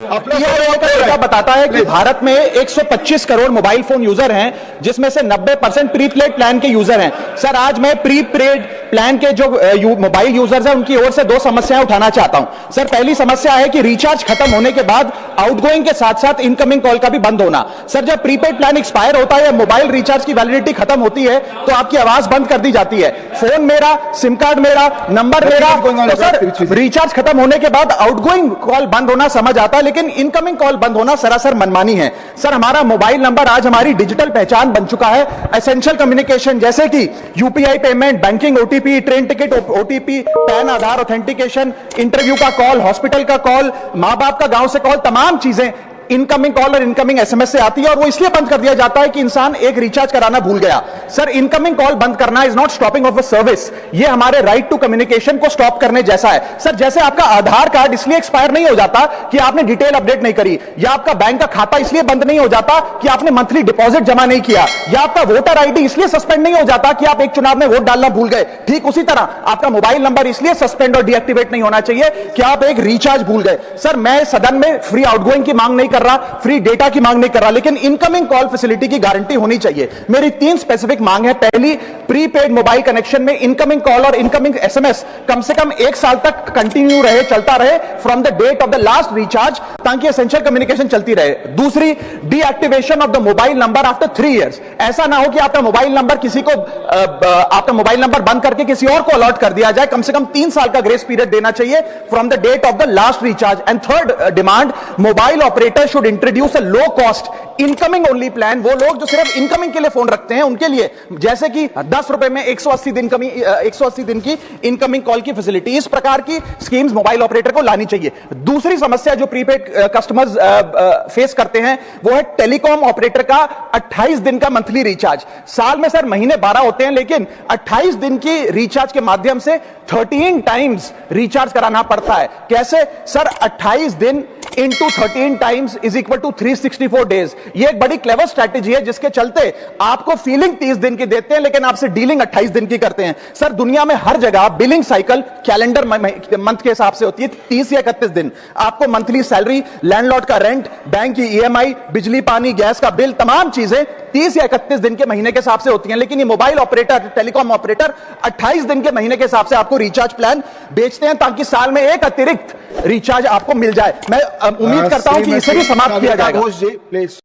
Data बताता है कि भारत में 125 करोड़ मोबाइल फोन यूजर हैं, जिसमें से 90% प्रीपेड प्लान के यूजर हैं। सर, आज मैं प्रीपेड प्लान के जो मोबाइल यूजर्स हैं उनकी ओर से दो समस्याएं उठाना चाहता हूं। सर, पहली समस्या है कि रिचार्ज खत्म होने के बाद आउटगोइंग के साथ साथ इनकमिंग कॉल का भी बंद होना। सर, जब प्रीपेड प्लान एक्सपायर होता है या मोबाइल रिचार्ज की वैलिडिटी खत्म होती है तो आपकी आवाज बंद कर दी जाती है। फोन मेरा, सिम कार्ड मेरा, नंबर मेरा। तो सर, रिचार्ज खत्म होने के बाद आउटगोइंग कॉल बंद होना समझ आता है, लेकिन इनकमिंग कॉल बंद होना सरासर मनमानी है। सर, हमारा मोबाइल नंबर आज हमारी डिजिटल पहचान बन चुका है। एसेंशियल कम्युनिकेशन जैसे कि UPI payment, banking, OTP, train ticket OTP, PAN Aadhaar authentication, interview का कॉल, हॉस्पिटल का कॉल, मां बाप का गांव से कॉल, तमाम चीजें इनकमिंग कॉल और इनकमिंग एसएमएस से आती है, और वो इसलिए बंद कर दिया जाता है कि इंसान एक रिचार्ज कराना भूल गया। सर, इनकमिंग कॉल बंद करना is not stopping of a service, ये हमारे राइट टू कम्युनिकेशन को स्टॉप करने जैसा है। सर, जैसे आपका आधार कार्ड इसलिए एक्सपायर नहीं हो जाता कि आपने डिटेल अपडेट नहीं करी, या आपका बैंक का खाता इसलिए बंद नहीं हो जाता कि आपने मंथली डिपॉजिट जमा नहीं किया, या आपका वोटर आईडी इसलिए सस्पेंड नहीं हो जाता कि आप एक चुनाव में वोट डालना भूल गए। ठीक उसी तरह आपका मोबाइल नंबर इसलिए सस्पेंड और डीएक्टिवेट नहीं होना चाहिए कि आप एक रिचार्ज भूल गए। सर, मैं सदन में फ्री आउटगोइंग की मांग नहीं कर रहा, फ्री डेटा की मांग नहीं कर रहा, लेकिन इनकमिंग कॉल फैसिलिटी की गारंटी होनी चाहिए। मेरी 3 स्पेसिफिक मांग है। पहली, प्रीपेड मोबाइल कनेक्शन में इनकमिंग कॉल और इनकमिंग एसएमएस कम से कम 1 साल तक कंटिन्यू रहे, चलता रहे from the date of the last recharge, ताकि एसेंशियल कम्युनिकेशन चलती रहे। दूसरी, deactivation of the mobile number after 3 years. ऐसा ना हो कि आपका मोबाइल नंबर किसी को आपका मोबाइल नंबर बंद करके किसी और को अलॉट कर दिया जाए। कम से कम 3 साल का ग्रेस पीरियड देना चाहिए from the date of the last recharge. And third demand, mobile operator should introduce low cost incoming only plan. वो लोग जो सिर्फ इनकमिंग के लिए फोन रखते हैं उनके लिए, जैसे कि 10 रुपए में 180 दिन की इनकमिंग कॉल की फैसिलिटी, इस प्रकार की स्कीम्स मोबाइल ऑपरेटर को लानी चाहिए। दूसरी समस्या जो प्रीपेड कस्टमर्स फेस करते हैं वो है टेलीकॉम ऑपरेटर का 28 दिन का मंथली रिचार्ज। साल में सर महीने 12 होते हैं, लेकिन 28 दिन की रिचार्ज के माध्यम से 13 टाइम्स रिचार्ज कराना पड़ता है। कैसे सर? 28 दिन into 13 times is equal to 364 days. ये एक बड़ी क्लेवर स्ट्रैटेजी है, जिसके चलते आपको फीलिंग 30 दिन की देते हैं, लेकिन आपसे डीलिंग 28 दिन की करते हैं। सर, दुनिया में हर जगह बिलिंग साइकिल कैलेंडर मंथ के हिसाब से होती है, 30 या 31 दिन। आपको मंथली सैलरी, लैंडलॉर्ड का रेंट, बैंक की ईएमआई, बिजली पानी गैस का बिल, तमाम चीजें 30 या 31 दिन के महीने के हिसाब से होती हैं। लेकिन ये मोबाइल ऑपरेटर, टेलीकॉम ऑपरेटर 28 दिन के महीने के हिसाब से आपको रिचार्ज प्लान बेचते हैं, ताकि साल में एक अतिरिक्त रिचार्ज आपको मिल जाए। मैं उम्मीद करता हूं कि इसे भी समाप्त किया जाएगा।